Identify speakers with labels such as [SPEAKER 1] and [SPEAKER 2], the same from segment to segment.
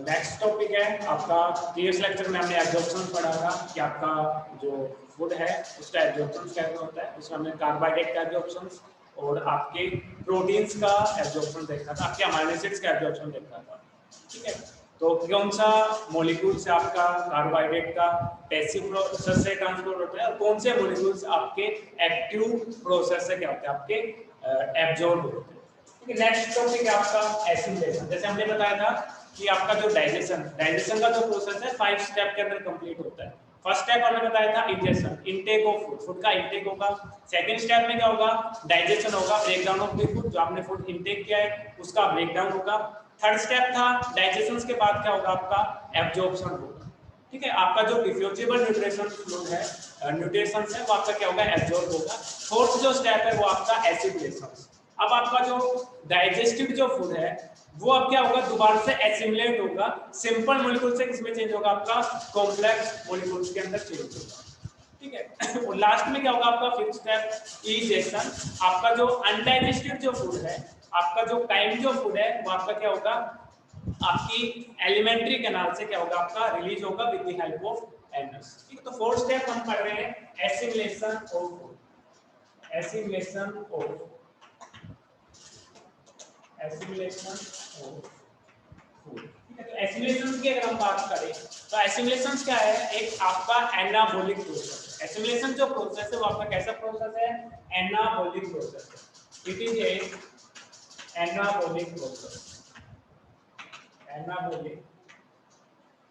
[SPEAKER 1] Next topic है आपका। Previous lecture में हमने एब्जॉर्प्शन पढ़ा था कि आपका जो फूड है उसका एब्जॉर्प्शन कैसे होता है। उसमें हमने कार्बोहाइड्रेट का एब्जॉर्प्शन और आपके प्रोटीन्स का एब्जॉर्प्शन देखा था, आपके अमीनो एसिड्स का एब्जॉर्प्शन देखा था। ठीक है, तो कौन सा मॉलिक्यूल से आपका कार्बोहाइड्रेट का पैसिव प्रोसेस से ट्रांसपोर्ट होता है और कौन से मॉलिक्यूल्स आपके एक्टिव प्रोसेस से क्या होते हैं, आपके एब्जॉर्ब होते हैं। ठीक है, नेक्स्ट टॉपिक है आपका एसिमिलेशन। जैसे हमने बताया था कि आपका जो डाइजेशन का जो प्रोसेस है 5 स्टेप के अंदर कंप्लीट होता है। फर्स्ट स्टेप हमने बताया था injection, intake of food, food का इनटेक होगा। सेकंड स्टेप में क्या होगा, डाइजेशन होगा, ब्रेकडाउन ऑफ द फूड, जो आपने फूड इनटेक किया है उसका ब्रेकडाउन होगा। थर्ड स्टेप था डाइजेशन के बाद क्या होगा, आपका एब्जॉर्प्शन होगा। ठीक है, आपका जो डिफ्यूजिबल न्यूट्रिशन फ्लूइड है, न्यूट्रिशन है वो आपका क्या होगा, एब्जॉर्ब होगा। फोर्थ जो स्टेप है वो आपका एसिमिलेशन। अब आपका जो डाइजेस्टिव जो फूड है वो अब क्या होगा, दोबारा से एसिमिलेट होगा, सिंपल मॉलिक्यूल से किसमें चेंज होगा, आपका कॉम्प्लेक्स मॉलिक्यूल्स के अंदर चेंज होगा। ठीक है, और लास्ट में क्या होगा आपका फिफ्थ स्टेप इजेक्शन। आपका जो अनडाइजेस्टेड जो फूड है, आपका जो टाइम जो फूड है वो आपका क्या होगा, आपकी एलिमेंट्री कैनाल से क्या होगा, आपका रिलीज होगा विद द हेल्प ऑफ एनर्स। ठीक है, तो फोर्थ स्टेप हम पढ़ रहे हैं assimilation of food. Assimilation of food. ठीक है, तो एसिमिलेशन की अगर हम बात करें तो एसिमिलेशन क्या है, एक आपका एनाबॉलिक प्रोसेस। एसिमिलेशन जो प्रोसेस है वो आपका कैसा प्रोसेस है, एनाबॉलिक प्रोसेस है। It is a anabolic process. Anabolic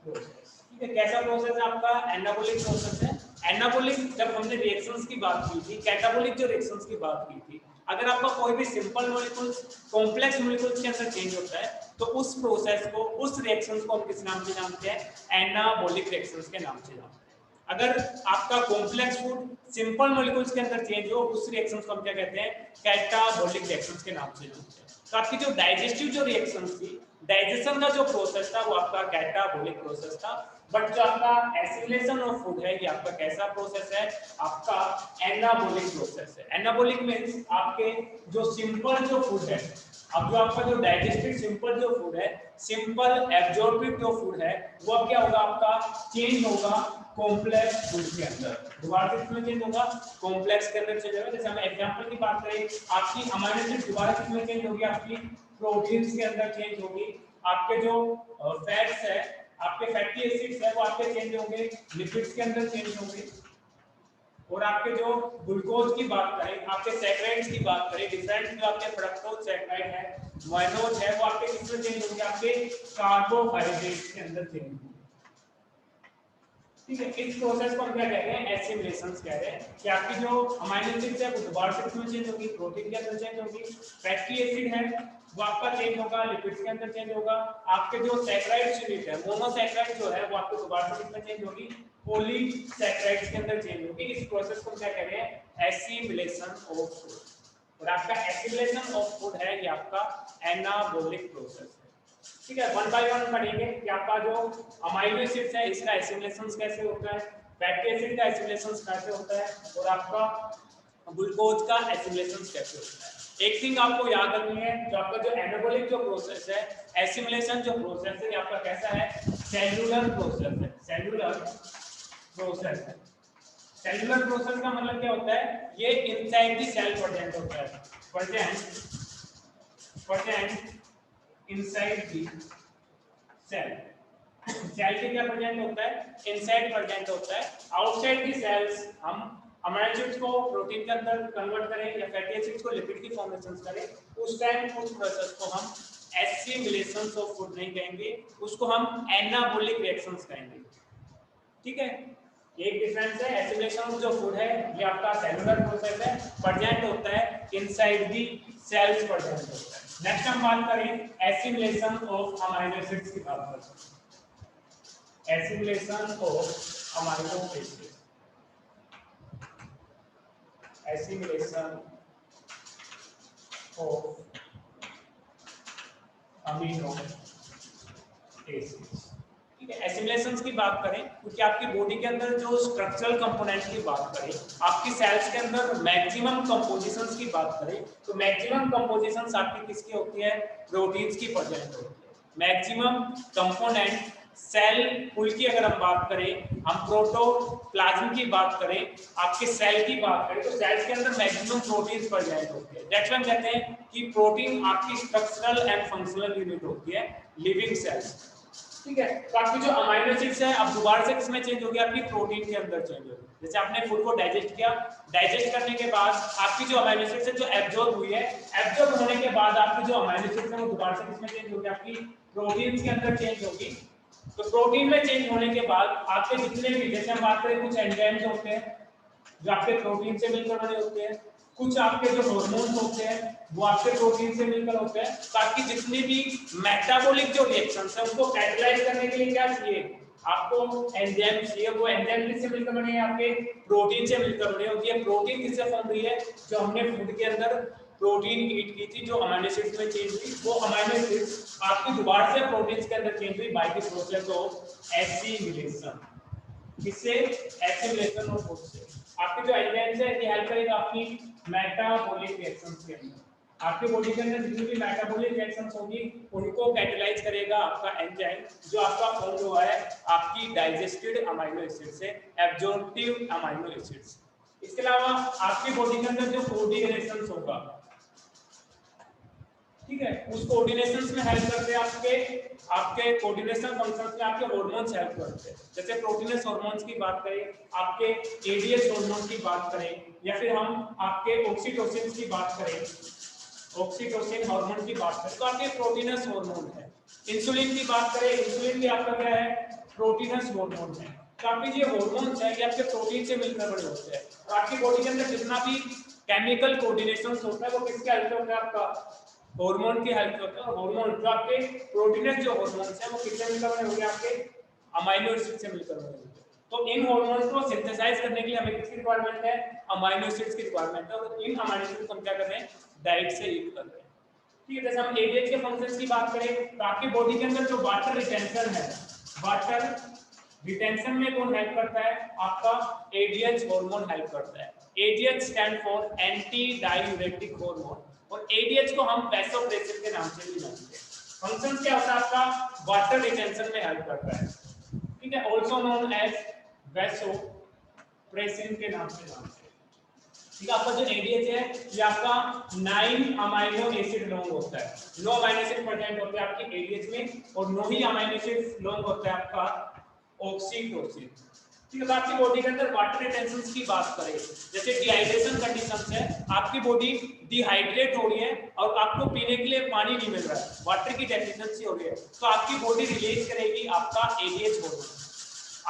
[SPEAKER 1] process, ठीक है, कैसा प्रोसेस है आपका, एनाबॉलिक प्रोसेस है। एनाबॉलिक जब हमने रिएक्शंस की बात की थी, कैटाबॉलिक जो रिएक्शंस की बात की थी, अगर आपका कोई भी सिंपल मॉलिक्यूल्स कॉम्प्लेक्स मॉलिक्यूल्स के अंदर चेंज होता है तो उस प्रोसेस को, उस रिएक्शंस को हम किस नाम से जानते हैं, एनाबॉलिक रिएक्शंस के नाम से जानते हैं। अगर आपका कॉम्प्लेक्स फूड सिंपल मॉलिक्यूल्स के अंदर चेंज हो उस रिएक्शंस को हम क्या कहते हैं, कैटाबॉलिक रिएक्शंस के नाम से जानते हैं। तो आपकी जो डाइजेस्टिव जो रिएक्शंस थी, डाइजेशन का जो प्रोसेस था वो आपका कैटाबॉलिक प्रोसेस था। बट जो आपका एसिमिलेशन ऑफ फूड है ये आपका कैसा प्रोसेस है, आपका एनाबॉलिक प्रोसेस है। एनाबॉलिक मींस आपके जो सिंपल जो फूड है, अब जो आपका जो डाइजेस्टिव सिंपल जो फूड है, सिंपल एब्जॉर्बिव जो फूड है वो अब क्या होगा, आपका चेंज होगा कॉम्प्लेक्स फूड के अंदर। दोबारा से किसमें चेंज होगा, कॉम्प्लेक्स के अंदर चेंज होगा। जैसे हम एग्जांपल की बात करें, आपकी अमीनो एसिड दोबारा किसमें चेंज होगी, आपकी प्रोटीन्स के अंदर चेंज होगी। आपके जो फैट्स है, आपके फैटी एसिड्स है वो आपके चेंज होंगे, लिपिड्स के अंदर चेंज होंगे। और आपके जो ग्लूकोज की बात करें, आपके सैकराइड्स की बात करें, डिफरेंट जो आपके फ्रक्टोज सैकराइड है, मोनोज है, वो आपके किसमें चेंज होंगे, आपके कार्बोहाइड्रेट्स के अंदर चेंज होंगे। ठीक है, इस प्रोसेस को हम क्या कहते हैं, एसिमिलेशन कह रहे हैं। कि आपकी जो अमीनो एसिड्स है वो दोबारा से किसमें चेंज होगी, प्रोटीन के अंदर चेंज होगी। फैटी एसिड है वो आपका चेंज होगा, लिपिड्स के अंदर चेंज होगा। आपके जो सैकराइड्स यूनिट है, मोनोसैकराइड जो है वो आपको दोबारा से किसमें चेंज होगी, पॉलीसैकराइड्स के अंदर चेंज होगी। इस प्रोसेस को क्या कह रहे हैं, एसिमिलेशन ऑफ फूड। और आपका एसिमिलेशन ऑफ फूड है ये आपका एनाबॉलिक प्रोसेस है। ठीक है, वन बाय वन पढ़ेंगे कि आपका जो अमीनो एसिड्स है इसका एसिमिलेशन कैसे होता है, फैटी एसिड का एसिमिलेशन कैसे होता है, और आपका ग्लूकोज का एसिमिलेशन कैसे होता है। एक थिंग आपको याद रखनी है, जो आपका जो एनाबॉलिक जो प्रोसेस है, एसिमिलेशन जो प्रोसेस है ये आपका कैसा है, सेलुलर प्रोसेस है। सेलुलर प्रोसेस है। सेलुलर प्रोसेस का मतलब क्या होता है, ये इनसाइड द सेल प्रेजेंट होता है, present inside the cell. Cell के क्या प्रेजेंट होता है, इनसाइड प्रेजेंट होता है। आउटसाइड दी सेल्स हम अमीनो एसिड्स को प्रोटीन के अंदर कन्वर्ट करें या फैटी एसिड्स को लिपिड की फॉर्मेशन करें, उस टाइम उस प्रोसेस को हम एसिमिलेशन ऑफ फूड नहीं कहेंगे, उसको हम एनाबॉलिक रिएक्शंस कहेंगे। ठीक है, एक डिफरेंस है, एसिमिलेशन जो फूड है ये आपका सेलुलर प्रोसेस है, प्रेजेंट होता है इनसाइड दी सेल्स प्रेजेंट होता है। नेक्स्ट हम बात करें एसिमिलेशन ऑफ अमीनो एसिड्स की बात करते हैं। Assimilation of amino acid, assimilation of amino acids. ठीक है, एसिमिलेशंस की बात करें क्योंकि आपकी बॉडी के अंदर जो स्ट्रक्चरल कंपोनेंट की बात करें, आपकी सेल्स के अंदर मैक्सिमम कंपोजिशंस की बात करें तो मैक्सिमम कंपोजिशंस आपकी किसकी होती है, प्रोटीन्स की प्रेजेंट होती है। मैक्सिमम कंपोनेंट सेल फुल की अगर हम बात करें, हम प्रोटोप्लाज्म की बात करें, आपके सेल की बात करें, तो सेल्स के अंदर मैक्सिमम प्रोटीन्स प्रेजेंट होते हैं। दैट्स व्हाई कहते हैं कि प्रोटीन आपकी स्ट्रक्चरल एंड फंक्शनल यूनिट होती है लिविंग सेल्स। ठीक है, तो आपकी जो अमाइनो एसिड्स है अब दोबारा से किसमें चेंज होगी, आपकी प्रोटीन के अंदर चेंज होगी। जैसे आपने फूड को डाइजेस्ट किया, डाइजेस्ट करने के बाद आपकी जो अमाइनो एसिड्स है जो एब्जॉर्ब हुई है, एब्जॉर्ब होने के बाद आपकी जो अमाइनो एसिड्स है वो दोबारा से किसमें चेंज होगी, आपकी प्रोटीन्स के अंदर चेंज होगी। तो प्रोटीन में चेंज होने के बाद आपके जितने भी, जैसे हम बात करें कुछ एंजाइम्स होते हैं जो आपके प्रोटीन से मिलकर बने होते हैं, कुछ आपके जो हार्मोन्स होते हैं वो आपके प्रोटीन से मिलकर होते हैं। ताकि जितनी भी मेटाबॉलिक जो रिएक्शंस है उनको कैटलाइज करने के लिए क्या चाहिए, आपको एंजाइम चाहिए। वो एंजाइम किससे मिलकर बने हैं, आपके प्रोटीन से मिलकर बने होती है। प्रोटीन किससे फॉर्म हुई है, जो हमने फूड के अंदर प्रोटीन ईट की थी, जो अमाइनो एसिड्स में चेंज हुई, वो अमाइनो एसिड्स आपकी दोबारा से प्रोटीन्स के अंदर चेंज हुई by the process of assimilation. किससे, एसिमिलेशन ऑफ फूड से। आपके जो एंजाइम्स है ये हेल्प करेगा आपकी मेटाबॉलिक रिएक्शंस के अंदर। आपके बॉडी के अंदर जितनी भी मेटाबॉलिक रिएक्शंस होगी उनको कैटलाइज करेगा आपका एंजाइम, जो आपका फॉर्म हुआ है आपकी डाइजेस्टेड अमाइनो एसिड से, एब्जॉर्प्टिव अमाइनो एसिड्स। इसके अलावा आपकी बॉडी के अंदर जो कोऑर्डिनेशंस होगा, ठीक है, उस कोऑर्डिनेशंस में हेल्प करते हैं आपके कोऑर्डिनेशन फंक्शंस में आपके हार्मोन्स हेल्प करते हैं। जैसे प्रोटीनस हार्मोन्स की बात करें, आपके एडीएच हार्मोन की बात करें, या फिर हम आपके ऑक्सीटोसिन की बात करें, ऑक्सीटोसिन हार्मोन की बात करें तो आपके प्रोटीनस हार्मोन है। इंसुलिन की बात करें, इंसुलिन भी आपका क्या है, प्रोटीनस हार्मोन है। तो आपके ये हार्मोन्स है ये आपके प्रोटीन से मिलकर बने होते हैं। और आपकी बॉडी के अंदर जितना भी केमिकल कोऑर्डिनेशंस होता है वो किसके हेल्प से होता है, आपका हार्मोन की हेल्प होता है। हार्मोन जो आपके प्रोटीनस जो हार्मोन्स हैं वो किससे मिलकर बने होंगे, आपके अमाइनो एसिड से मिलकर बने होंगे। तो इन हार्मोन्स को सिंथेसाइज करने के लिए हमें किसकी रिक्वायरमेंट है, अमाइनो एसिड्स की रिक्वायरमेंट है। और इन अमाइनो एसिड्स हम क्या कर रहे हैं, डाइट से ईट कर रहे हैं। ठीक है, जैसे हम एडीएच के फंक्शंस की बात करें तो आपकी बॉडी के अंदर जो वाटर रिटेंशन है, वाटर रिटेंशन में कौन हेल्प करता है, आपका एडीएच हार्मोन हेल्प करता है। ADH stand for anti diuretic hormone, और एडीएच को हम वैसोप्रेसिन के नाम से भी जानते हैं। फंक्शन क्या होता है आपका, वाटर रिटेंशन में हेल्प करता है। ठीक है, आल्सो नोन एज वैसोप्रेसिन के नाम से जानते हैं। ठीक है, आपका जो एडीएच है ये आपका 9 अमाइनो एसिड लॉन्ग होता है। 9 अमाइनो एसिड प्रेजेंट होते हैं आपके एडीएच में, और 9 ही अमाइनो एसिड लॉन्ग होता है आपका ऑक्सीटोसिन। ठीक है, तो आपकी बॉडी के अंदर वाटर रिटेंशन की बात करें, जैसे डिहाइड्रेशन कंडीशन है, आपकी बॉडी डिहाइड्रेट हो रही है और आपको पीने के लिए पानी नहीं मिल रहा है, वाटर की डेफिशिएंसी हो रही है, तो आपकी बॉडी रिलीज करेगी आपका एडीएच हार्मोन।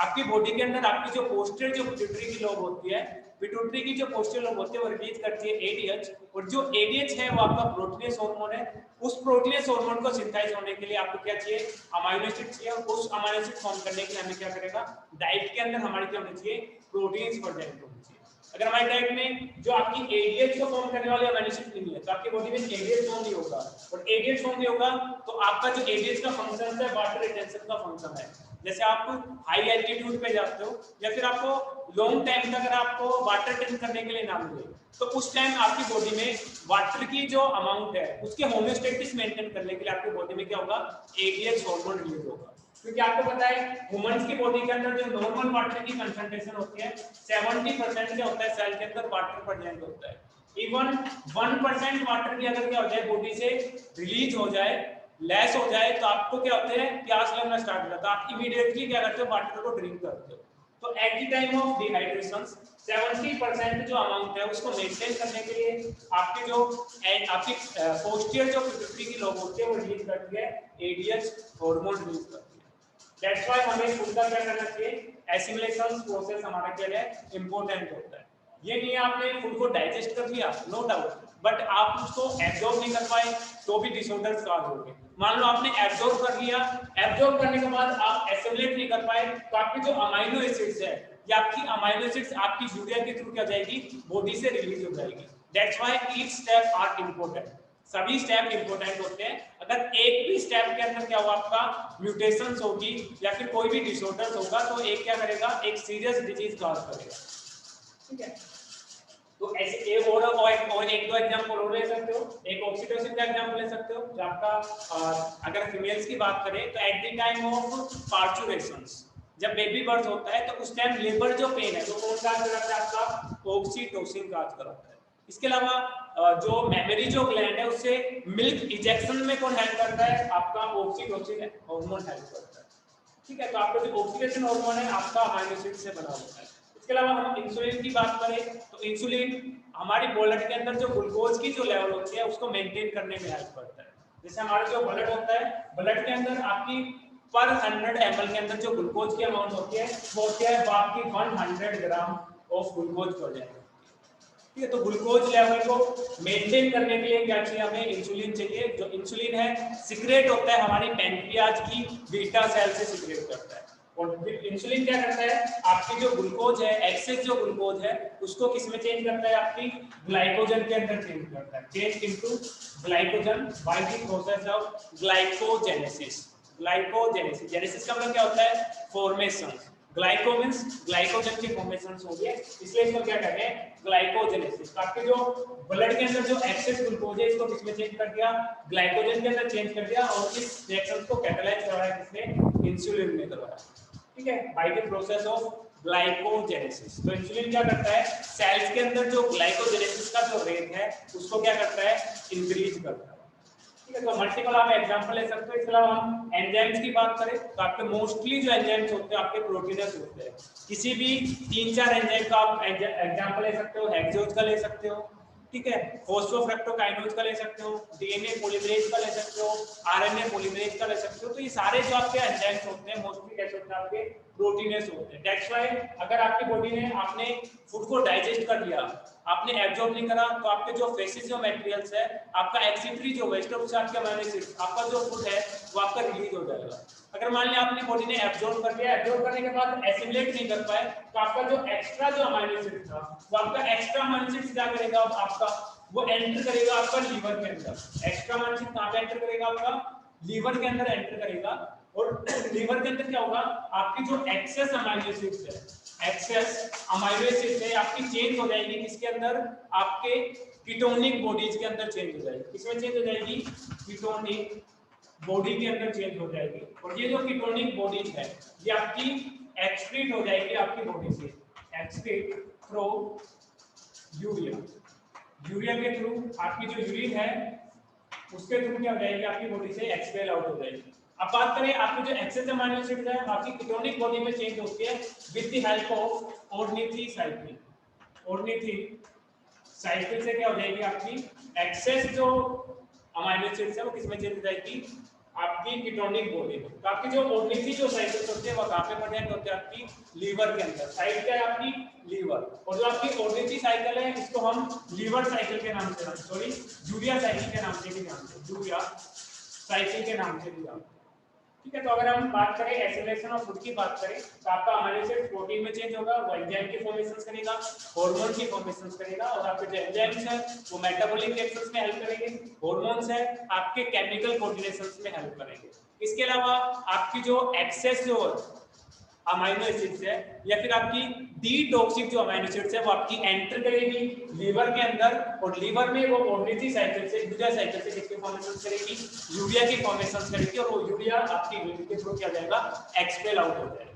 [SPEAKER 1] आपकी बॉडी के अंदर आपकी जो पोस्टर जो पिट्यूटरी की लोब होती है, पिट्यूटरी की जो पोस्टर लोब होती है वो रिलीज करती है एडीएच, और जो एडीएच है वो आपका प्रोटीनेस हार्मोन है। उस प्रोटीनेस हार्मोन को सिंथेसाइज होने के लिए आपको क्या चाहिए, अमाइनो एसिड चाहिए, और उस अमाइनो एसिड फॉर्म करने के लिए हमें क्या करेगा, डाइट के अंदर हमारे क्या होना चाहिए, प्रोटीन्स प्रेजेंट होने चाहिए। अगर हमारी डाइट में जो आपकी एडीएच को फॉर्म करने वाले अमाइनो एसिड नहीं है तो आपकी बॉडी में एडीएच फॉर्म नहीं होगा, और एडीएच फॉर्म नहीं होगा तो आपका जो एडीएच का फंक्शन है वाटर रिटेंशन का फंक्शन है। जैसे आप हाई एल्टीट्यूड पे जाते हो या फिर आपको लॉन्ग टाइम तक अगर आपको वाटर टेंक करने के लिए ना मिले तो उस टाइम आपकी बॉडी में वाटर की जो अमाउंट है उसके होम्योस्टेटिक्स मेंटेन करने के लिए आपकी बॉडी में क्या होगा, एडीएच हार्मोन रिलीज होगा। क्योंकि आपको पता है ह्यूमंस की बॉडी के अंदर जो नॉर्मल वाटर की कंसंट्रेशन होती है 70% क्या होता है, सेल के अंदर वाटर प्रेजेंट होता है। इवन 1% वाटर भी अगर क्या हो जाए बॉडी से रिलीज हो जाए, लेस हो जाए, तो आपको क्या होते हैं, प्यास लगना स्टार्ट हो जाता है, आप इमीडिएटली क्या करते हो, वाटर को ड्रिंक करते हो। तो at the time of dehydration 70% जो अमाउंट है उसको मेंटेन करने के लिए आपकी जो आपकी पोस्टीरियर जो पिट्यूटरी की लोब होती है वो रिलीज करती है एडीएच हार्मोन रिलीज करती है। दैट्स व्हाई हमें फूड का क्या करना चाहिए, एसिमिलेशन प्रोसेस हमारा क्या है, इंपॉर्टेंट होता है। ये नहीं आपने फूड को डाइजेस्ट कर लिया, नो डाउट, बट आप उसको एब्जॉर्ब नहीं कर पाए तो भी डिसऑर्डर्स काज होंगे। मान लो आपने एब्जॉर्ब कर लिया, एब्जॉर्ब करने के बाद आप एसिमिलेट नहीं कर पाए तो आपकी जो अमाइनो एसिड्स है या आपकी अमाइनो एसिड्स आपकी यूरिया के थ्रू क्या जाएगी, बॉडी से रिलीज हो जाएगी। That's why each step are important, सभी स्टेप इंपॉर्टेंट होते हैं। अगर एक भी स्टेप के अंदर क्या हुआ, आपका म्यूटेशंस होगी या फिर कोई भी डिसऑर्डर्स होगा तो एक क्या करेगा, एक सीरियस डिजीज काज करेगा। ठीक है, तो ऐसे एक और एक दो एग्जांपल और ले सकते हो। एक ऑक्सीटोसिन का एग्जांपल ले सकते हो, जो आपका अगर फीमेल्स की बात करें तो एट द टाइम ऑफ पार्चुरेशंस, जब बेबी बर्थ होता है तो उस टाइम लेबर जो पेन है, तो कौन काज कराता है? आपका ऑक्सीटोसिन काज कराता है। इसके अलावा जो मेमोरी जो ग्लैंड है उससे मिल्क इजेक्शन में कौन हेल्प करता है? आपका ऑक्सीटोसिन हार्मोन हेल्प करता है। ठीक है, तो आपका जो ऑक्सीडेशन हार्मोन है आपका अमाइनो एसिड से बना होता है। इसके अलावा हम इंसुलिन की बात करें तो इंसुलिन हमारी ब्लड के अंदर जो ग्लूकोज की जो लेवल होती है उसको मेंटेन करने में हेल्प करता है। जैसे हमारा जो ब्लड होता है, ब्लड के अंदर आपकी पर 100 ml के अंदर जो ग्लूकोज की अमाउंट होती है वो होती है आपकी 100 ग्राम ऑफ ग्लूकोज पर जाएगी। ठीक है, तो ग्लूकोज लेवल को मेंटेन करने के लिए क्या चाहिए? हमें इंसुलिन चाहिए। जो इंसुलिन है सिक्रेट होता है हमारी पैंक्रियाज की बीटा सेल से सिक्रेट करता है। और इंसुलिन क्या करता है? आपकी जो ग्लूकोज है, एक्सेस जो ग्लूकोज है उसको किस में चेंज करता है? आपकी ग्लाइकोजन के अंदर चेंज करता है। Change into glycogen by the process of glycogenesis. Glycogenesis, genesis का मतलब क्या होता है? फॉर्मेशन। ग्लाइको मींस ग्लाइकोजन की फॉर्मेशन हो गई है, इसलिए इसको क्या कहते हैं? ग्लाइकोजेनेसिस। आपके जो ब्लड के अंदर जो एक्सेस ग्लूकोज है इसको किसमें चेंज कर दिया? ग्लाइकोजन के अंदर चेंज कर दिया, और इस रिएक्शन को कैटालाइज करवाया किसने? इंसुलिन ने करवाया। ठीक है, by the process of glycogenesis. तो इंसुलिन क्या करता है? सेल्स के अंदर जो ग्लाइकोजेनेसिस का जो रेट है उसको क्या करता है? इंक्रीज करता है। ठीक है, तो मल्टीपल आप एग्जांपल ले सकते हो। इसके अलावा हम एंजाइम्स की बात करें तो आपके मोस्टली जो एंजाइम्स होते हैं आपके प्रोटीनस होते हैं। किसी भी 3-4 एंजाइम का आप एग्जांपल ले सकते हो। हेक्सोज का ले सकते हो, ठीक है, फॉस्फोफ्रक्टोकाइनेज का ले सकते हो, डीएनए पॉलीमरेज का ले सकते हो, आरएनए पॉलीमरेज का ले सकते हो। तो ये सारे जो आपके एंजाइम्स होते हैं मोस्टली कैसे होते हैं? आपके प्रोटीनेस होते हैं। दैट्स व्हाई अगर आपकी बॉडी ने आपने फूड को डाइजेस्ट कर लिया, आपने एब्जॉर्ब नहीं करा, तो आपके जो फेसिस जो मटेरियल्स है, आपका एक्सीक्रीट जो वेस्ट ऑफ से आपके अमाइनो एसिड्स, आपका जो फूड है वो आपका रिलीज हो जाएगा। अगर मान लिया आपने बॉडी ने एब्जॉर्ब कर लिया, एब्जॉर्ब करने के बाद एसिमिलेट नहीं कर पाए, तो आपका जो एक्स्ट्रा जो अमाइनो एसिड था वो आपका एक्स्ट्रा अमाइनो एसिड क्या करेगा? आपका वो एंटर करेगा आपका लीवर के अंदर। एक्स्ट्रा अमाइनो एसिड कहां पे एंटर करेगा? आपका लीवर के अंदर एंटर करेगा। और लीवर के अंदर क्या होगा? आपकी जो एक्सेस अमाइनो एसिड्स है, एक्सेस अमाइनो एसिड्स है आपकी चेंज हो जाएगी किसके अंदर? आपके कीटोनिक बॉडीज के अंदर चेंज हो जाएगी। किसमें चेंज हो जाएगी? कीटोनिक बॉडी के अंदर चेंज हो जाएगी। और ये जो कीटोनिक बॉडीज है ये आपकी एक्सक्रीट हो जाएगी आपकी बॉडी से, एक्सक्रीट थ्रू यूरिया। यूरिया के थ्रू आपकी जो यूरिन है उसके थ्रू क्या हो जाएगी? आपकी बॉडी से एक्सपेल आउट हो जाएगी। अब बात करें आपकी जो एक्सेस अमाइनो एसिड्स है आपकी कीटोनिक बॉडी में चेंज होती है with the help of ornithine cycle. Ornithine cycle से क्या हो जाएगी? आपकी एक्सेस जो अमाइनो एसिड्स है वो किसमें चेंज हो जाएगी? आपकी कीटोनिक बॉडी में। तो आपकी जो ऑर्निथिन जो साइकिल होते हैं वो कहां पे प्रेजेंट होते हैं? आपकी लीवर के अंदर। साइड क्या है आपकी? लीवर। और जो आपकी ऑर्निथिन साइकिल है इसको हम लीवर साइकिल के नाम से, सॉरी यूरिया साइकिल के नाम से भी जानते हैं, यूरिया साइकिल के नाम से भी जानते हैं। ठीक है, तो अगर हम बात करें एसिमिलेशन ऑफ फूड की बात करें तो आपका अमाइनो एसिड प्रोटीन में चेंज होगा, वो एंजाइम की फॉर्मेशन करेगा, हार्मोन की फॉर्मेशन करेगा, और आपके जो एंजाइम्स हैं वो मेटाबॉलिक रिएक्शंस में हेल्प करेंगे, हार्मोन्स है आपके केमिकल कोऑर्डिनेशंस में हेल्प करेंगे। इसके अलावा आपकी जो एक्सेस जो अमाइनो एसिड्स है या फिर आपकी डीटॉक्सिक जो अमाइनो एसिड्स है वो आपकी एंटर करेगी लीवर के अंदर, और लीवर में वो ऑर्निथिन साइकिल से, यूरिया साइकिल से किसकी फॉर्मेशन करेगी? यूरिया की फॉर्मेशन करेगी, और वो यूरिया आपकी यूरिन के थ्रू क्या हो जाएगा? एक्सपेल आउट हो जाएगा।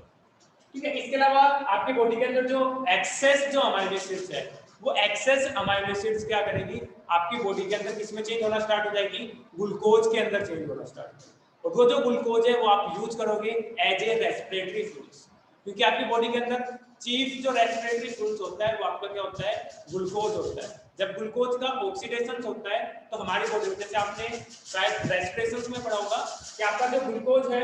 [SPEAKER 1] ठीक है, इसके अलावा आपकी बॉडी के अंदर जो एक्सेस जो अमाइनो एसिड्स है वो एक्सेस अमाइनो एसिड्स क्या करेगी? आपकी बॉडी के अंदर किसमें चेंज होना स्टार्ट हो जाएगी? ग्लूकोज के अंदर चेंज होना स्टार्ट हो जाएगी। और वो जो ग्लूकोज है वो आप यूज करोगे एज ए रेस्पिरेटरी फ्लूइड्स, क्योंकि आपकी बॉडी के अंदर चीफ जो रेस्पिरेटरी फ्लूइड्स होता है वो आपका क्या होता है? ग्लूकोज होता है। जब ग्लूकोज का ऑक्सीडेशन होता है तो हमारी बॉडी में, जैसे आपने शायद रेस्पिरेशन में पढ़ा होगा कि आपका जो ग्लूकोज है,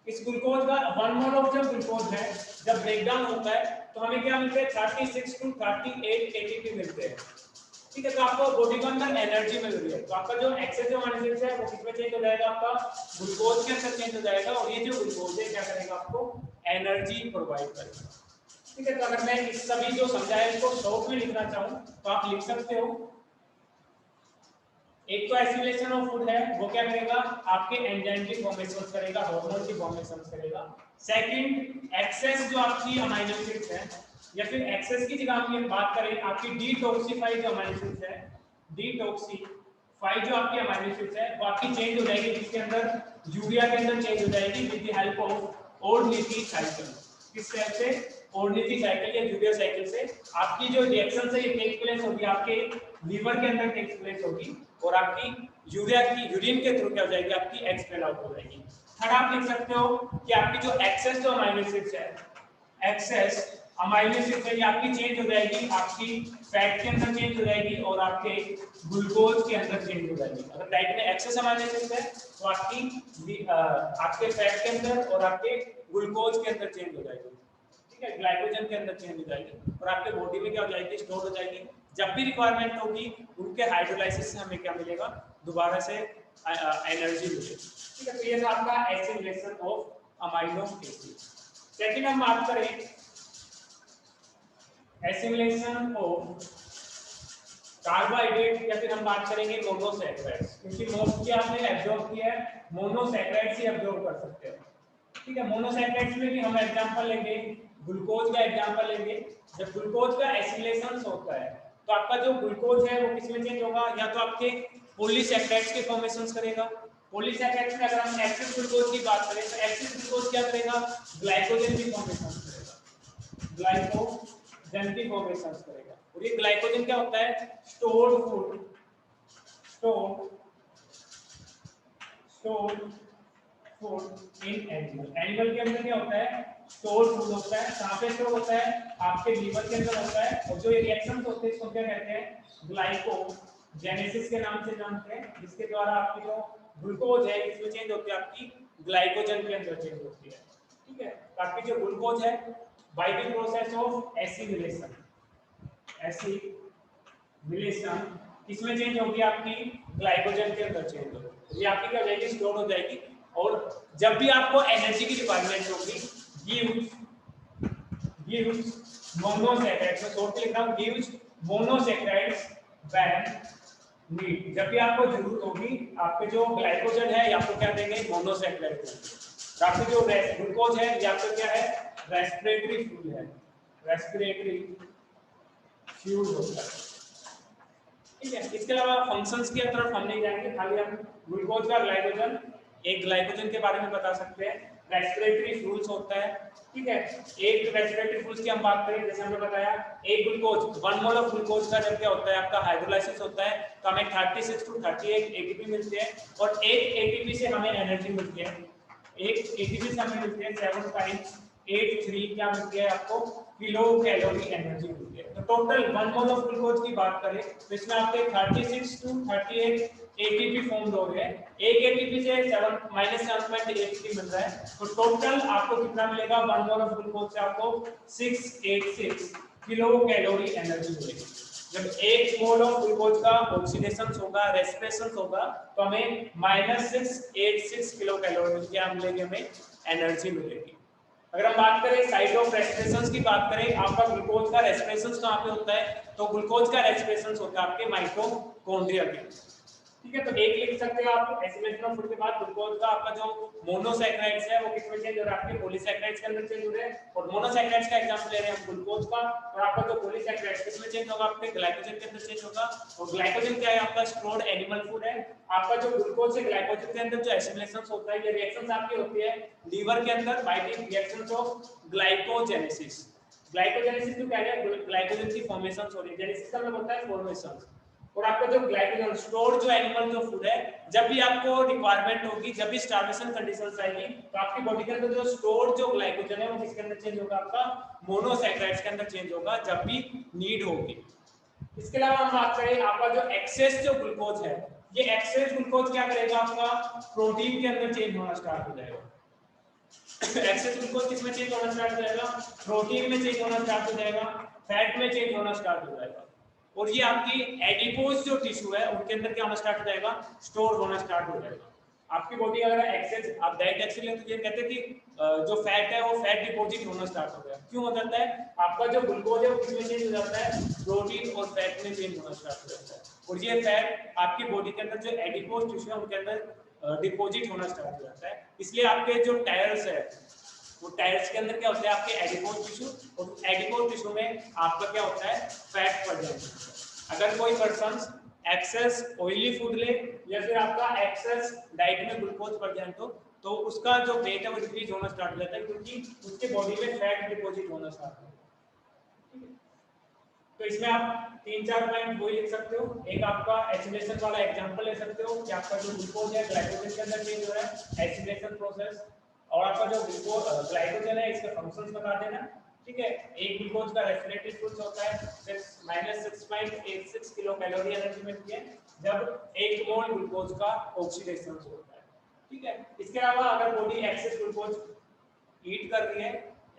[SPEAKER 1] इस ग्लूकोज का 1 मोल ऑफ जो ग्लूकोज है जब ब्रेकडाउन होता है तो हमें क्या मिलते हैं? 36 to 38 एटीपी मिलते हैं। ठीक है, तो आपको बॉडी के अंदर एनर्जी मिल रही है। तो आपका जो एक्सेस जो अमाइनो एसिड्स है वो किसमें चेंज हो जाएगा? आपका ग्लूकोज के अंदर चेंज हो जाएगा, और ये जो ग्लूकोज है क्या करेगा? आपको एनर्जी प्रोवाइड करेगा। ठीक है, तो अगर मैं इस सभी जो समझाया इसको शॉर्ट में लिखना चाहूं तो आप लिख सकते हो। एक तो एसिमिलेशन ऑफ फूड है वो क्या करेगा? आपके एंजाइम की फॉर्मेशन करेगा, हार्मोन की फॉर्मेशन करेगा। सेकंड, एक्सेस जो आपकी अमाइनो एसिड्स है या फिर एक्सेस की जगह हम बात करें आपकी डिटॉक्सिफाई जो अमाइनो एसिड्स है, डिटॉक्सिफाई जो आपकी अमाइनो एसिड्स है वो आपकी चेंज हो जाएगी, जिसके अंदर यूरिया के अंदर चेंज हो जाएगी with the help of ornithine cycle. किस तरह से? ओर्निथी साइकिल या यूरिया साइकिल से आपकी जो रिएक्शन है ये टेक प्लेस होगी, आपके लीवर के अंदर टेक प्लेस होगी और आपकी यूरिया की यूरिन के थ्रू क्या हो जाएगी, आपकी एक्सपेल आउट हो जाएगी। थर्ड आप लिख सकते हो कि आपकी जो एक्सेस जो अमाइनो एसिड्स है, एक्सेस अमाइनो एसिड्स है ये आपकी चेंज हो जाएगी, आपकी फैट के अंदर चेंज हो जाएगी और आपके ग्लूकोज के अंदर चेंज हो जाएगी। अगर डाइट में एक्सेस अमाइनो एसिड्स है तो आपके फैट के अंदर और आपके ग्लूकोज के अंदर चेंज हो जाएगी, ठीक है, ग्लाइकोजन के अंदर चेंज हो जाएगी और आपके बॉडी में क्या हो जाएगी, स्टोर हो जाएगी। जब भी रिक्वायरमेंट होगी उनके हाइड्रोलाइसिस से हमें क्या मिलेगा, दोबारा से एनर्जी मिलेगी, ठीक है। तो ये था आपका assimilation of amino acid. Second हम बात करें एसिमिलेशन ऑफ कार्बोहाइड्रेट या फिर हम बात करेंगे मोनोसैकराइड्स, क्योंकि मोस्ट आपने एब्जॉर्ब किया है, मोनोसैकराइड्स ही एब्जॉर्ब कर सकते हो, ठीक है। मोनोसैकराइड्स में भी हम एग्जांपल लेंगे, ग्लूकोज का एग्जांपल लेंगे। जब ग्लूकोज का एसिमिलेशन होता है तो आपका जो ग्लूकोज है वो किसमें चेंज होगा, या तो आपके पॉलीसैकराइड्स के फॉर्मेशंस करेगा। पॉलीसैकराइड्स में अगर हम एक्टिव ग्लूकोज की बात करें तो एक्टिव ग्लूकोज क्या करेगा, ग्लाइकोजन की फॉर्मेशंस करेगा, ग्लाइकोजन की फॉर्मेशंस करेगा। और ये ग्लाइकोजन क्या होता है, stored food, stored food in animal. Animal के अंदर क्या होता है, स्टोर्ड फूड होता है। कहां पे स्टोर होता है, आपके लीवर के अंदर होता है। और जो ये रिएक्शंस होते हैं इसको क्या कहते हैं, ग्लाइकोजेनेसिस के नाम से जानते हैं, जिसके द्वारा आपकी जो ग्लूकोज है इसमें चेंज होती है, आपकी ग्लाइकोजन के अंदर चेंज होती है, ठीक है। तो आपकी जो ग्लूकोज है by the process of assimilation, assimilation इसमें चेंज होगी, आपकी ग्लाइकोजन के अंदर चेंज होगी, ये आपकी क्या हो जाएगी, स्टोर हो जाएगी। और जब भी आपको एनर्जी की रिक्वायरमेंट होगी, गिव्स मोनोसैकराइड्स, मैं शॉर्ट लिख रहा हूं, गिव्स मोनोसैकराइड्स व्हेन नीड, जब भी आपको जरूरत होगी आपके जो ग्लाइकोजन है ये आपको क्या देंगे, मोनोसैकराइड देंगे। आपके जो ग्लूकोज है ये आपका क्या है, रेस्पिरेटरी फ्यूल है, रेस्पिरेटरी फ्यूल होता है, ठीक है। इसके अलावा फंक्शंस की तरफ हम नहीं जाएंगे, खाली हम ग्लूकोज का ग्लाइकोजन, एक ग्लाइकोजन के बारे में बता सकते हैं। रेस्पिरेटरी फ्यूल्स होता है, ठीक है। एक रेस्पिरेटरी फ्यूल्स की हम बात करें, जैसे हमने बताया एक ग्लूकोज 1 मोल ऑफ ग्लूकोज का जब क्या होता है, आपका हाइड्रोलाइसिस होता है तो हमें 36 to 38 एटीपी मिलते हैं और एक एटीपी से हमें एनर्जी मिलती है, एक एटीपी से हमें मिलती है 7.83 क्या मिलती है आपको, किलो कैलोरी एनर्जी मिलती है। तो टोटल 1 मोल ऑफ ग्लूकोज की बात करें तो इसमें आपके 36 to 38 एटीपी फॉर्म हो गए, एक एटीपी से -7.83 मिल रहा है, तो टोटल आपको कितना मिलेगा, 1 मोल ऑफ ग्लूकोज से आपको 686 किलो कैलोरी एनर्जी मिलेगी। जब एक मोल ऑफ ग्लूकोज का ऑक्सीडेशन होगा, रेस्पिरेशन होगा, तो हमें -686 किलो कैलोरी क्या मिलेगी, हमें एनर्जी मिलेगी। अगर हम बात करें साइट ऑफ रेस्पिरेशंस की बात करें, आपका ग्लूकोज का रेस्पिरेशंस कहां पे होता है, तो ग्लूकोज का रेस्पिरेशंस होता है आपके माइटोकॉन्ड्रिया के, ठीक है। तो एक लिख सकते हैं आप एसिमिलेशन ऑफ फूड के बाद ग्लूकोज का आपका जो मोनोसैकराइड्स है वो किसमें चेंज हो रहा है, आपके पॉलीसैकराइड्स के अंदर चेंज हो रहे हैं। और मोनोसैकराइड्स का एग्जांपल ले रहे हैं हम ग्लूकोज का, और आपका जो पॉलीसैकराइड्स किसमें चेंज होगा, आपके ग्लाइकोजन के अंदर चेंज होगा। और ग्लाइकोजन क्या है, आपका स्टोर्ड एनिमल फूड है। आपका जो ग्लूकोज से ग्लाइकोजन के अंदर जो एसिमिलेशन होता है, ये रिएक्शंस आपकी होती है लीवर के अंदर by the reactions of glycogenesis. Glycogenesis जो क्या है, ग्लाइकोजन की फॉर्मेशन हो रही है, जेनेसिस का मतलब होता है फॉर्मेशन। और आपका जो ग्लाइकोजन स्टोर्ड जो एनिमल जो फूड है, जब भी आपको रिक्वायरमेंट होगी, जब भी स्टार्वेशन कंडीशंस आएगी, तो आपकी बॉडी के अंदर जो स्टोर्ड जो ग्लाइकोजन है वो किसके अंदर चेंज होगा, आपका मोनोसैकराइड्स के अंदर चेंज होगा जब भी नीड होगी। इसके अलावा हम बात करें आपका जो एक्सेस जो ग्लूकोज है, ये एक्सेस ग्लूकोज क्या करेगा, आपका प्रोटीन के अंदर चेंज होना स्टार्ट हो जाएगा। एक्सेस ग्लूकोज किसमें चेंज होना स्टार्ट हो जाएगा, प्रोटीन में चेंज होना स्टार्ट हो जाएगा, फैट में चेंज होना स्टार्ट हो जाएगा। और ये आपकी एडिपोज जो टिश्यू है उनके अंदर क्या होना स्टार्ट हो जाएगा, स्टोर होना स्टार्ट हो जाएगा। आपकी बॉडी अगर एक्सेस आप डाइट एक्सेल तो ये कहते हैं कि जो फैट है वो फैट डिपॉजिट होना स्टार्ट हो गया। क्यों हो जाता है, आपका जो ग्लूकोज है वो किसमें चेंज हो जाता है, प्रोटीन और फैट में चेंज होना स्टार्ट हो जाता है। और ये फैट आपकी बॉडी के अंदर जो एडिपोज टिश्यू है उनके अंदर डिपॉजिट होना स्टार्ट हो जाता है। इसलिए आपके जो टायर्स है वो टायर्स के अंदर क्या होता है आपके एडिपोज टिश्यू, और एडिपोज टिश्यू में आपका क्या होता है फैट पड़ जाएगा। अगर कोई पर्सन एक्सेस ऑयली फूड ले या फिर आपका एक्सेस डाइट में ग्लूकोज पड़ जाए तो उसका जो वेट है वो इंक्रीज होना स्टार्ट हो जाता है, क्योंकि उसके बॉडी में फैट डिपॉजिट होना स्टार्ट हो जाता है। तो इसमें आप 3-4 पॉइंट वही लिख सकते हो। एक आपका एसिलेशन वाला एग्जांपल ले सकते हो कि आपका जो ग्लूकोज है ग्लाइकोजन के अंदर चेंज हो रहा है, एसिलेशन प्रोसेस, और आपका जो ग्लाइकोजन है इसके फंक्शंस बता देना, ठीक है। एक ग्लूकोज का रेस्पिरेटरी फूड्स होता है -6.86 किलो कैलोरी एनर्जी मिलती है जब 1 मोल ग्लूकोज का ऑक्सीडेशन होता है, ठीक है। इसके अलावा अगर बॉडी एक्सेस ग्लूकोज ईट कर रही है,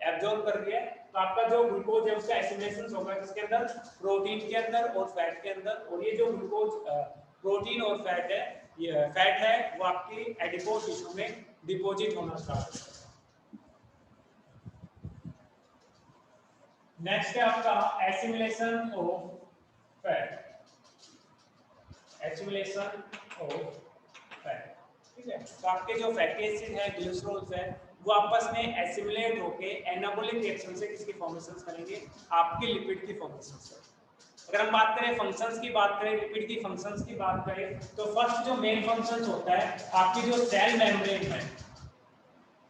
[SPEAKER 1] एब्जॉर्ब कर रही है, तो आपका जो ग्लूकोज है उसका एसिमिलेशन होगा किसके अंदर, प्रोटीन के अंदर और फैट के अंदर, और ये जो ग्लूकोज प्रोटीन और फैट है, ये फैट है वो आपकी एडिपोज टिश्यू में डिपॉजिट होना स्टार्ट होता है। नेक्स्ट है आपका assimilation of fat, assimilation of fat, ठीक है। तो आपके जो फैटी एसिड है, ग्लिसरॉल्स है, वो आपस में एसिमिलेट होके एनाबॉलिक रिएक्शन से किसकी फॉर्मेशन करेंगे, आपके लिपिड की फॉर्मेशन से। अगर हम बात करें फंक्शंस की बात करें, लिपिड की फंक्शंस की बात करें, तो फर्स्ट जो मेन फंक्शंस होता है आपकी जो सेल मेम्ब्रेन है,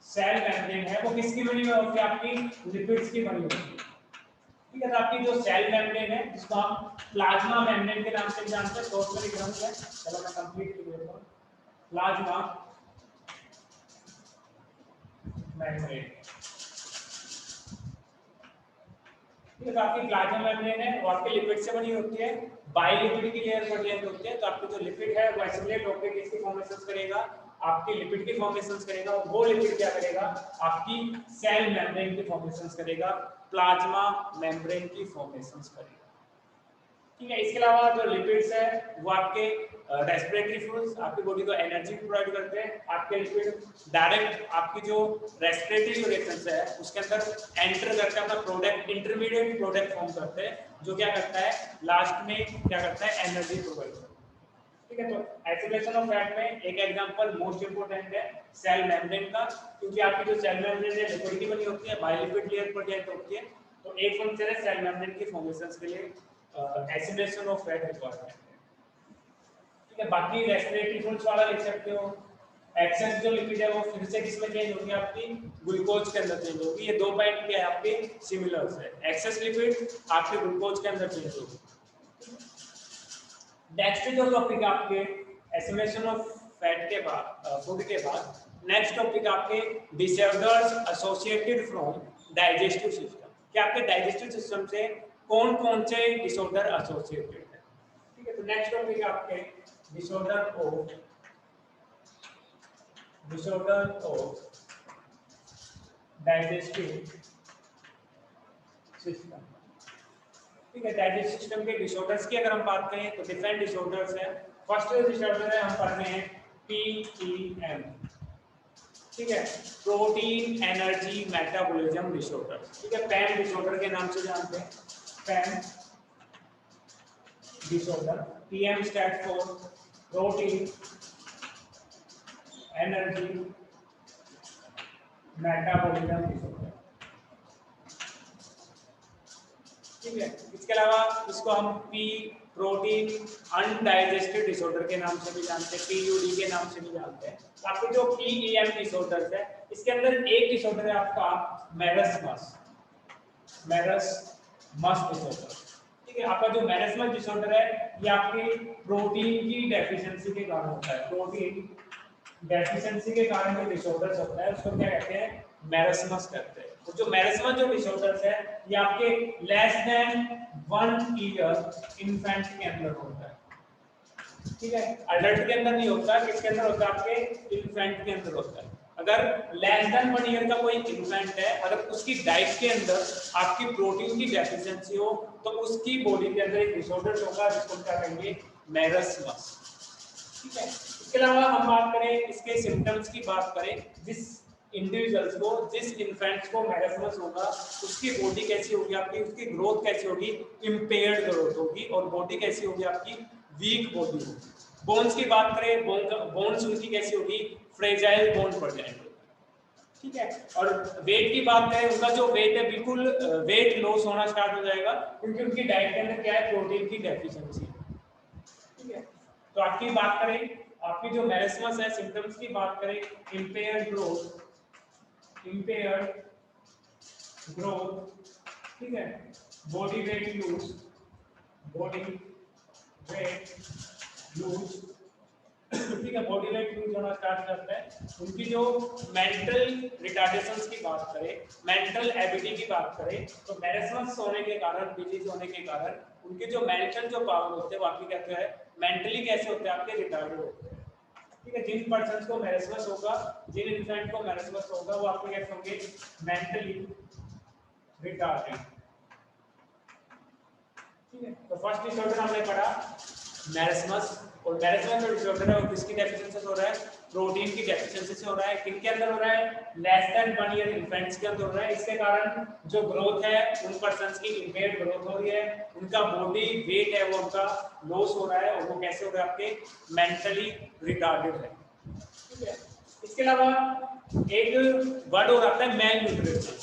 [SPEAKER 1] सेल मेम्ब्रेन है वो किसकी बनी हुई होती है, आपकी लिपिड्स की बनी होती है, ठीक है। तो आपकी जो सेल मेम्ब्रेन है जिसको हम प्लाज्मा मेम्ब्रेन के नाम से जानते हैं, शॉर्ट में लिख रहा हूं मैं, चलो मैं कंप्लीट कर देता हूं। प्लाज्मा मेम्ब्रेन, ये आपकी प्लाज्मा मेम्ब्रेन है वो आपके लिपिड से बनी होती है, बाइलिपिड की लेयर प्रोटीन होती है। तो आपकी जो लिपिड है वो एसिमिलेट होकर किसकी फॉर्मेशन करेगा, आपकी लिपिड की फॉर्मेशन करेगा, और वो लिपिड क्या करेगा, आपकी सेल मेम्ब्रेन की फॉर्मेशन करेगा, प्लाज्मा मेम्ब्रेन की फॉर्मेशन करेगा, ठीक है। इसके अलावा जो लिपिड्स है वो आपके रेस्पिरेटरी फ्लूइड्स, आपकी बॉडी को एनर्जी प्रोवाइड करते हैं। आपके लिपिड डायरेक्ट आपकी जो रेस्पिरेटरी रिएक्शंस है उसके अंदर एंटर करके अपना प्रोडक्ट, इंटरमीडिएट प्रोडक्ट फॉर्म करते हैं, जो क्या करता है लास्ट में क्या करता है, एनर्जी प्रोवाइड करता है, ठीक है। तो एसिमिलेशन ऑफ फैट में एक एग्जांपल मोस्ट इंपोर्टेंट है सेल मेम्ब्रेन का, क्योंकि आपकी जो सेल मेम्ब्रेन है लिपिड की बनी होती है, बाइलिपिड लेयर प्रोटीन होती है। तो एक फंक्शन है सेल मेम्ब्रेन की फॉर्मेशन के लिए एसिमिलेशन ऑफ फैट रिक्वायरमेंट है, ठीक है। बाकी रेस्पिरेटरी फ्लूइड्स वाला लिख सकते हो। एक्सेस जो लिपिड है वो फिर से किसमें चेंज होगी, आपकी ग्लूकोज के अंदर चेंज होगी। ये दो पॉइंट क्या है आपके सिमिलर है, एक्सेस लिपिड आपके ग्लूकोज के अंदर चेंज होगी। नेक्स्ट जो टॉपिक है आपके एसिमिलेशन ऑफ फैट के बाद, फूड के बाद नेक्स्ट टॉपिक आपके disorders associated from digestive system, कि आपके डाइजेस्टिव सिस्टम से कौन कौन से डिसऑर्डर एसोसिएटेड है, ठीक है। तो नेक्स्ट टॉपिक आपके डिसऑर्डर ऑफ डाइजेस्टिव सिस्टम, ठीक है। डाइजेस्टिव सिस्टम के डिसऑर्डर्स की अगर हम बात करें तो डिफरेंट डिसऑर्डर्स है। फर्स्ट डिसऑर्डर है हम पढ़ रहे हैं PEM, ठीक है, प्रोटीन एनर्जी मेटाबॉलिज्म डिसऑर्डर, ठीक है। पैम डिसऑर्डर के नाम से जानते हैं, PEM disorder. PM stand for protein energy metabolism disorder, ठीक है। इसके अलावा इसको हम प्रोटीन अनडाइजेस्टेड डिसऑर्डर के नाम से भी जानते हैं, PUD के नाम से भी जानते हैं। आपके जो PEM डिसऑर्डर है इसके अंदर एक डिसऑर्डर है आपका मेरस्मस डिसऑर्डर, ठीक है। आपका जो मेरस्मस डिसऑर्डर है ये आपकी प्रोटीन की डेफिशिएंसी के कारण होता है, प्रोटीन डेफिशिएंसी के कारण जो डिसऑर्डर्स होता है उसको क्या कहते हैं, मेरस्मस कहते हैं। तो जो मेरस्मस जो डिसऑर्डर्स है ये आपके लेस देन 1 ईयर इन्फेंट के अंदर होता है, ठीक है। अडल्ट के अंदर नहीं होता, किसके अंदर होता है, आपके इन्फेंट के अंदर होता है। अगर लेस देन 1 ईयर का कोई इन्फेंट है, अगर उसकी डाइट के अंदर आपकी प्रोटीन की डेफिशिएंसी हो तो उसकी बॉडी के अंदर एक डिसऑर्डर होगा जिसको क्या कहेंगे, मेरस्मस, ठीक है। इसके अलावा हम बात करें इसके सिम्टम्स की बात करें, जिस इंडिविजुअल्स को, जिस इन्फेंट्स को मेरस्मस होगा उसकी बॉडी कैसी होगी, आपकी उसकी ग्रोथ कैसी होगी, इम्पेयर्ड ग्रोथ होगी, और बॉडी कैसी होगी, आपकी वीक बॉडी होगी। बोन्स की बात करें, बोन्स उनकी कैसी होगी, फ्रेजाइल बोन पड़ जाएंगे, ठीक है। और वेट की बात करें, उनका जो वेट है बिल्कुल वेट लॉस होना स्टार्ट हो जाएगा, क्योंकि उनकी डाइट के अंदर क्या है, प्रोटीन की डेफिशिएंसी। ठीक है। तो आपकी बात करें, आपकी जो मेरेस्मस है, सिम्टम्स की बात करें, इम्पेयर्ड ग्रोथ, ठीक है, बॉडी वेट लूज, ठीक है, बॉडी वेट लूज होना स्टार्ट करता है। उनकी जो मेंटल रिटार्डेशंस की बात करें, मेंटल एबिलिटी की बात करें, तो मेरेस्मस होने के कारण, डिजीज होने के कारण उनके जो मेंटल जो पावर होते हैं, वो आपकी कहते हैं मेंटली कैसे होते हैं, आपके रिटार्डेड होते हैं। ठीक है, जिन पर्सन को मेरेस्मस होगा, जिन इन्फेंट को मेरेस्मस होगा, वो आपके कैसे होंगे, मेंटली रिटार्डेड। ठीक है, तो फर्स्ट डिसऑर्डर हमने पढ़ा मेरेस्मस, और मेरेस्मस जो डिसऑर्डर है वो किसकी डेफिशिएंसी से हो रहा है, प्रोटीन की डेफिशिएंसी से हो रहा है। किन के अंदर हो रहा है, लेस देन 1 ईयर इन्फेंट्स के अंदर हो रहा है। इसके कारण जो ग्रोथ है उन पर्संस की इम्पेयर्ड ग्रोथ हो रही है, उनका बॉडी वेट है वो उनका लॉस हो रहा है, और वो कैसे हो रहा है, आपके मेंटली रिटार्डेड है। ठीक है, इसके अलावा एक वर्ड और आता है मेल न्यूट्रिशन।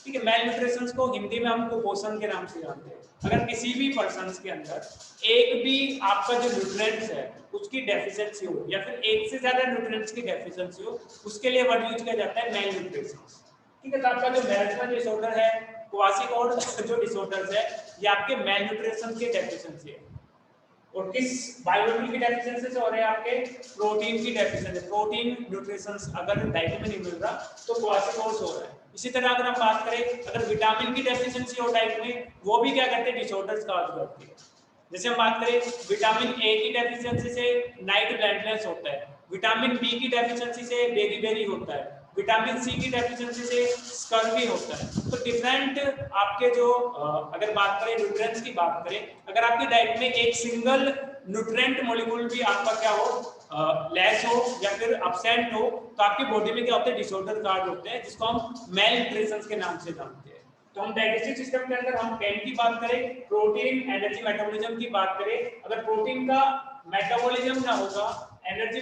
[SPEAKER 1] ठीक है, मेल न्यूट्रिशन को हिंदी में हम कुपोषण के नाम से जानते हैं। अगर किसी भी पर्सन के अंदर एक भी आपका जो न्यूट्रिएंट्स है उसकी डेफिशिएंसी हो, या फिर एक से ज्यादा न्यूट्रिएंट्स की डेफिशिएंसी हो, उसके लिए वर्ड यूज किया जाता है मेल न्यूट्रिशन। ठीक है, तो आपका जो मेरेस्मस डिसऑर्डर है, क्वासीकोड जो डिसऑर्डर्स है, ये आपके मेल न्यूट्रिशन की डेफिशिएंसी है। और किस बायोटिन की डेफिशिएंसी से हो रहे हैं, आपके प्रोटीन की डेफिशिएंसी। प्रोटीन न्यूट्रिशंस अगर डाइट में नहीं मिल रहा तो क्वासीकोड हो रहा है। इसी तरह अगर हम बात करें, अगर विटामिन की डेफिशिएंसी हो डाइट में, वो भी क्या करते हैं, डिसऑर्डर्स काज करती है। जैसे हम बात करें विटामिन ए की डेफिशिएंसी से नाइट ब्लाइंडनेस होता है, विटामिन बी की डेफिशिएंसी से बेरी होता है, विटामिन सी की डेफिशिएंसी से स्कर्वी होता है। तो डिफरेंट आपके जो अगर बात करें न्यूट्रिएंट्स की बात करें, अगर आपकी डाइट में एक सिंगल न्यूट्रिएंट मॉलिक्यूल भी आपका क्या हो, लेस हो या फिर एब्सेंट हो, तो आपकी बॉडी में क्या होते हैं, डिसऑर्डर कार्ड होते हैं, जिसको हम मेल न्यूट्रिशन के नाम से जानते हैं। तो हम डाइजेस्टिव सिस्टम के अंदर हम पेन की बात करें, प्रोटीन एनर्जी मेटाबॉलिज्म की बात करें, अगर प्रोटीन का मेटाबॉलिज्म ना होगा, एनर्जी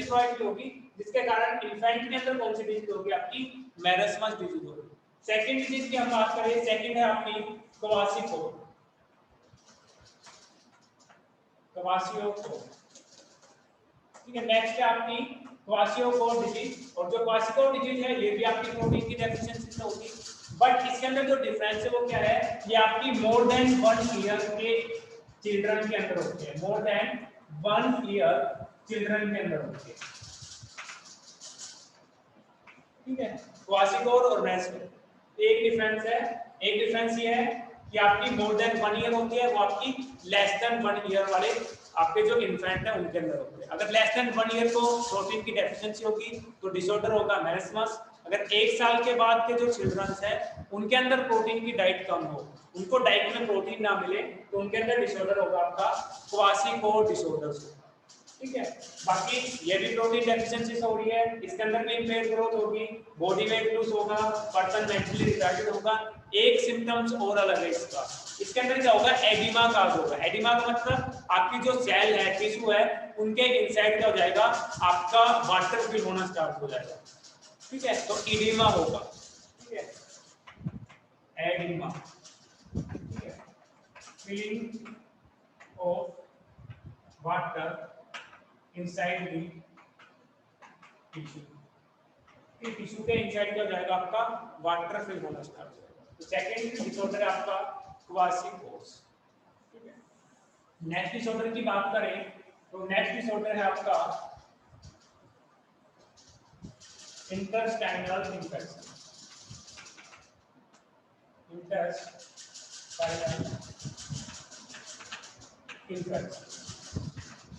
[SPEAKER 1] प्रोवाइड होगी, जिसके कारण इन्फेंट के अंदर कौन सी डिजीज होगी, आपकी मेरेस्मस डिजीज होगी। सेकंड डिजीज की हम बात करें, सेकंड है आपकी क्वासीकोड। ठीक है, नेक्स्ट है आपकी क्वासीकोड डिजीज। और जो क्वासीकोड डिजीज है, ये भी आपकी प्रोटीन की डेफिशिएंसी से होगी, बट इसके अंदर जो डिफरेंस है वो क्या है, ये आपकी मोर देन 1 ईयर के चिल्ड्रन के अंदर होती है, मोर देन 1 ईयर चिल्ड्रन के अंदर होती है। ठीक है, क्वासीकोड और मेरेस्मस एक डिफरेंस है, एक डिफरेंस ये है कि आपकी मोर देन 1 ईयर होती है, वो आपकी लेस देन 1 ईयर वाले आपके जो इन्फेंट है उनके अंदर होते हैं। अगर लेस देन 1 ईयर को प्रोटीन की डेफिशिएंसी होगी तो डिसऑर्डर होगा मेरेस्मस। अगर 1 साल के बाद के जो चिल्ड्रंस है उनके अंदर प्रोटीन की डाइट कम हो, उनको डाइट में प्रोटीन ना मिले, तो उनके अंदर डिसऑर्डर होगा आपका क्वासीकोड डिसऑर्डर। ठीक है, बाकी ये भी प्रोटीन डेफिशिएंसी से हो रही है, इसके अंदर भी इम्पेयर्ड ग्रोथ होगी, बॉडी वेट लूज होगा, पर्सन मेंटली रिटार्डेड होगा। एक सिम्टम्स और अलग है इसका, इसके अंदर क्या होगा, एडिमा का होगा। एडिमा का मतलब आपकी जो सेल है, टिश्यू है, उनके इनसाइड क्या हो जाएगा, आपका वाटर फिल होना स्टार्ट हो जाएगा। ठीक है, तो एडिमा होगा। ठीक है, एडिमा, ठीक है, filling of water inside the tissue. Tissue के इनसाइड क्या हो जाएगा, आपका वाटर फिल होना स्टार्ट हो जाएगा। तो सेकंड डिसऑर्डर है आपका क्वासीकोड्स। ठीक है, नेक्स्ट डिसऑर्डर की बात करें तो नेक्स्ट डिसऑर्डर है आपका इंटेस्टाइनल इन्फेक्शन। Intestinal infection.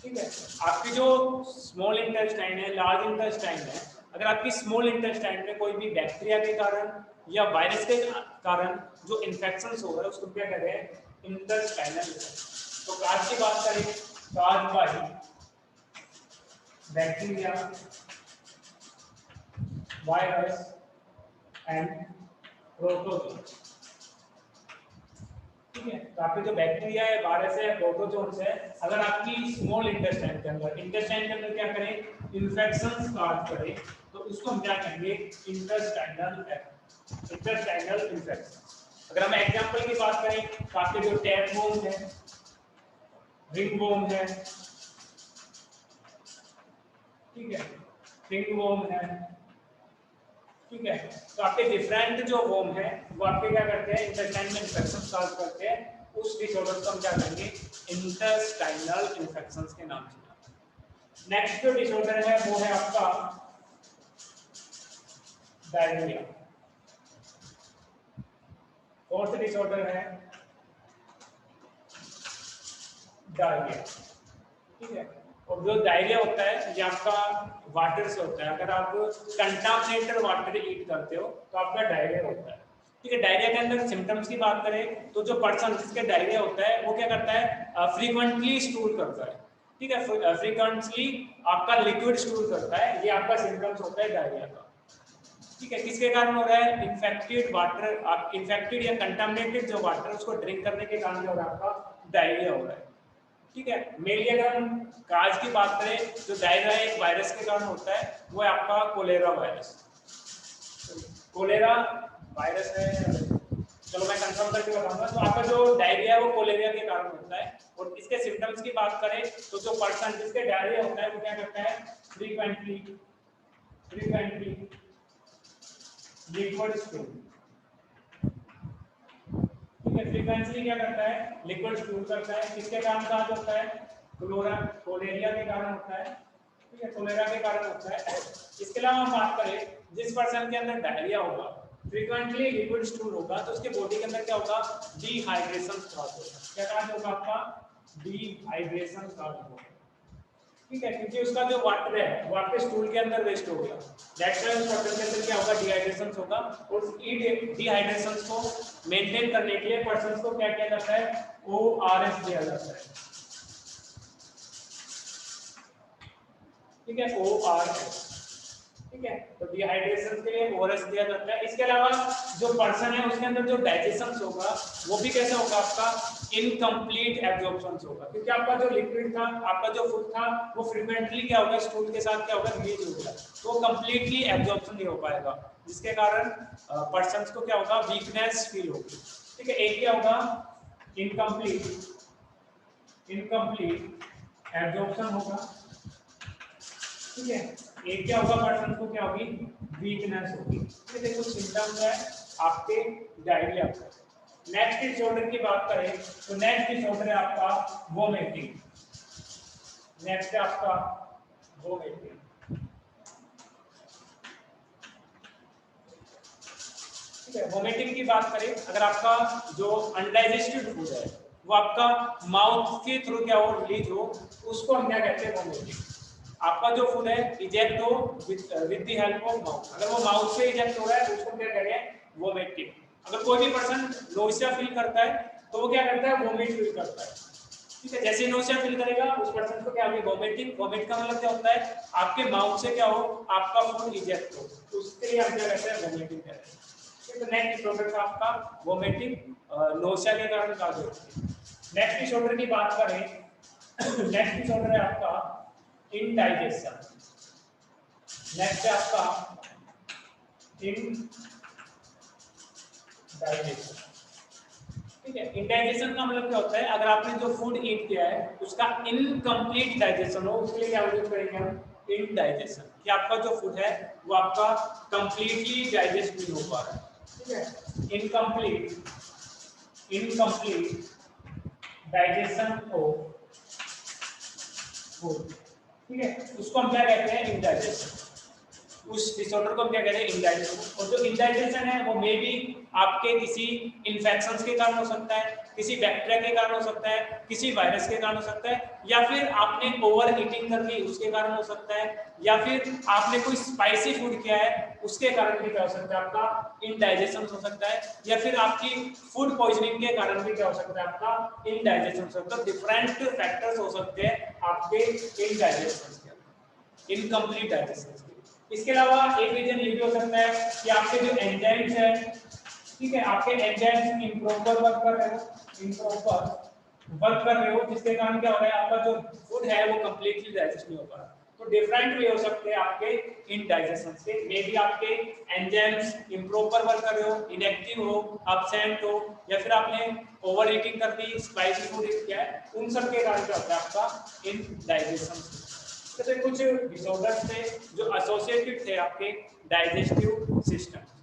[SPEAKER 1] ठीक है, आपकी जो स्मॉल इंटेस्टाइन है, लार्ज इंटेस्टाइन है, अगर आपकी स्मॉल इंटेस्टाइन में कोई भी बैक्टीरिया के कारण या वायरस के कारण जो इन्फेक्शंस हो रहा है उसको क्या कहते हैं, इंटेस्टाइनल। तो काज की बात करें, काज by bacteria, virus and protozoan. ठीक है, तो आपके जो बैक्टीरिया है, वायरस है, प्रोटोजोन्स है, अगर आपकी स्मॉल इंटेस्टाइन के अंदर क्या करें, इन्फेक्शंस काज करें, तो उसको हम क्या कहेंगे, इंटेस्टाइनल इन्फेक्शन। अगर हम एग्जांपल की बात करें तो आपके जो टैपवॉर्म है, रिंगवॉर्म है, ठीक है, रिंगवॉर्म है, ठीक है, तो आपके डिफरेंट जो वॉर्म है वो आपके क्या करते हैं, इंटेस्टाइन में इन्फेक्शन कॉज करते हैं। उस डिसऑर्डर को हम क्या कहेंगे, इंटेस्टाइनल इन्फेक्शंस के नाम से। नेक्स्ट जो डिसऑर्डर है वो है आपका डायरिया। फोर्थ डिसऑर्डर है डायरिया, ठीक है। और जो डायरिया होता है ये आपका वाटर से होता है। अगर आप कंटामिनेटेड वाटर ईट करते हो तो आपका डायरिया होता है, ठीक है। डायरिया के अंदर सिम्टम्स की बात करें तो जो पर्सन जिसके डायरिया होता है वो क्या करता है, फ्रीक्वेंटली स्टूल करता है, ठीक है, फ्रीक्वेंटली आपका लिक्विड स्टूल करता है, ये आपका सिम्टम्स होता है डायरिया का, ठीक है। किसके कारण हो रहा है, इन्फेक्टेड वाटर, आप इन्फेक्टेड या कंटामिनेटेड जो वाटर है उसको ड्रिंक करने के कारण हो रहा है आपका डायरिया हो रहा है, ठीक है। मेनली अगर हम काज की बात करें जो डायरिया एक वायरस के कारण होता है वो है आपका कोलेरा वायरस। कोलेरा वायरस है, चलो मैं कंफर्म करके बताऊंगा। तो आपका जो डायरिया है वो कोलेरिया के कारण होता है। और इसके सिम्टम्स की बात करें तो जो पर्सन जिसके डायरिया होता है वो क्या करता है, फ्रीक्वेंटली लिक्विड स्टूल, ठीक है, फ्रीक्वेंटली क्या करता है, लिक्विड स्टूल करता है। किसके कारण काज होता है, कोलेरिया के कारण होता है, ठीक है, कोलेरा के कारण होता है। इसके अलावा हम बात करें जिस पर्सन के अंदर डायरिया होगा, फ्रीक्वेंटली लिक्विड स्टूल होगा, तो उसके बॉडी के अंदर क्या होगा, डिहाइड्रेशन स्टार्ट होगा। क्या कारण होगा आपका, डिहाइड्रेशन स्टार्ट होगा, ठीक है, क्योंकि उसका जो वाटर है वो आपके स्टूल के अंदर वेस्ट हो गया। दैट्स व्हाई उस वाटर के अंदर क्या होगा, डिहाइड्रेशन होगा। और डिहाइड्रेशन को मेंटेन करने के लिए पर्सन को क्या किया जाता है, ORS दिया जाता है, ठीक है, ORS, ठीक है। तो डिहाइड्रेशन के लिए ORS दिया जाता है। इसके अलावा जो पर्सन है उसके अंदर जो डाइजेशन होगा वो भी कैसे होगा, आपका इनकम्प्लीट एब्जॉर्प्शन होगा, क्योंकि आपका जो लिक्विड था, आपका जो फूड था वो फ्रीक्वेंटली क्या होगा, स्टूल के साथ क्या होगा, रिलीज होगा, तो कंप्लीटली एब्जॉर्प्शन नहीं हो पाएगा, जिसके कारण पर्सन को क्या होगा, वीकनेस फील होगी, ठीक है। एक क्या होगा, इनकम्प्लीट एब्जॉर्प्शन होगा, ठीक है। एक क्या होगा, पर्सन को क्या होगी, वीकनेस होगी। ये देखो सिम्टम्स है आपके डायरिया का। नेक्स्ट डिसऑर्डर की बात करें तो नेक्स्ट डिसऑर्डर है आपका वोमिटिंग। नेक्स्ट है आपका वोमिटिंग, ठीक है। वोमिटिंग की बात करें, अगर आपका जो अनडाइजेस्टेड फूड है वो आपका माउथ के थ्रू क्या हो, रिलीज हो, उसको हम क्या कहते हैं, वोमिटिंग। आपका जो फूड है इजेक्ट हो with the help of mouth, अगर वो माउथ से इजेक्ट हो रहा है तो उसको क्या करें, वोमिटिंग। अगर कोई भी पर्सन नोसिया फील करता है तो वो क्या करता है, वोमिट फील करता है, ठीक है। जैसे नोसिया फील करेगा उस पर्सन को क्या होगी, वोमिटिंग। वोमिट का मतलब क्या होता है, आपके माउथ से क्या हो, आपका फूड इजेक्ट हो, तो उसके लिए हम क्या कहते हैं, वोमिटिंग कहते हैं। तो नेक्स्ट डिसऑर्डर का आपका वोमिटिंग नोसिया के कारण काज होती है। नेक्स्ट डिसऑर्डर की बात करें, नेक्स्ट डिसऑर्डर है आपका इनडाइजेशन। नेक्स्ट है आपका इनडाइजेशन, ठीक है। इनडाइजेशन का मतलब क्या होता है, अगर आपने जो फूड ईट किया है उसका इनकम्प्लीट डाइजेशन हो, उसके लिए क्या यूज करेंगे हम, इनडाइजेशन, कि आपका जो फूड है वो आपका कंप्लीटली डाइजेस्ट नहीं हो पा रहा है, ठीक है। इनकम्प्लीट डाइजेशन हो फूड, ठीक है, उसको हम क्या कहते हैं, इनडाइजेशन। उस डिसऑर्डर को हम क्या कहते हैं, इनडाइजेशन। और जो इनडाइजेशन है वो मे बी आपके किसी इन्फेक्शंस के कारण हो सकता है, किसी बैक्टीरिया के कारण हो सकता है, किसी वायरस के कारण हो सकता है, या फिर आपने ओवर ईटिंग कर ली उसके कारण हो सकता है, या फिर आपने कोई स्पाइसी फूड किया है उसके कारण भी क्या हो सकता है, आपका इनडाइजेशन हो सकता है, या फिर आपकी फूड पॉइजनिंग के कारण भी क्या हो सकता है, आपका इनडाइजेशन हो सकता है। डिफरेंट फैक्टर्स हो सकते हैं आपके इनडाइजेशन के, इनकम्प्लीट डाइजेशन। इसके अलावा एक रीजन ये भी हो सकता है कि आपके जो एंजाइम्स है, ठीक है, आपके एंजाइम्स इम्प्रॉपर वर्क कर रहे हो, जिसके कारण क्या हो रहा है, आपका जो फूड है वो कंप्लीटली डाइजेस्ट नहीं हो पा रहा। तो डिफरेंट वे हो सकते हैं आपके इन डाइजेशन के, मे भी आपके एंजाइम्स इम्प्रॉपर वर्क कर रहे हो, इनएक्टिव हो, एब्सेंट हो, या फिर आपने ओवर ईटिंग कर दी, स्पाइसी फूड ईट किया है, उन सब के कारण क्या होता है आपका इन डाइजेशन। तो कुछ डिसऑर्डर्स थे जो एसोसिएटेड थे आपके डाइजेस्टिव सिस्टम।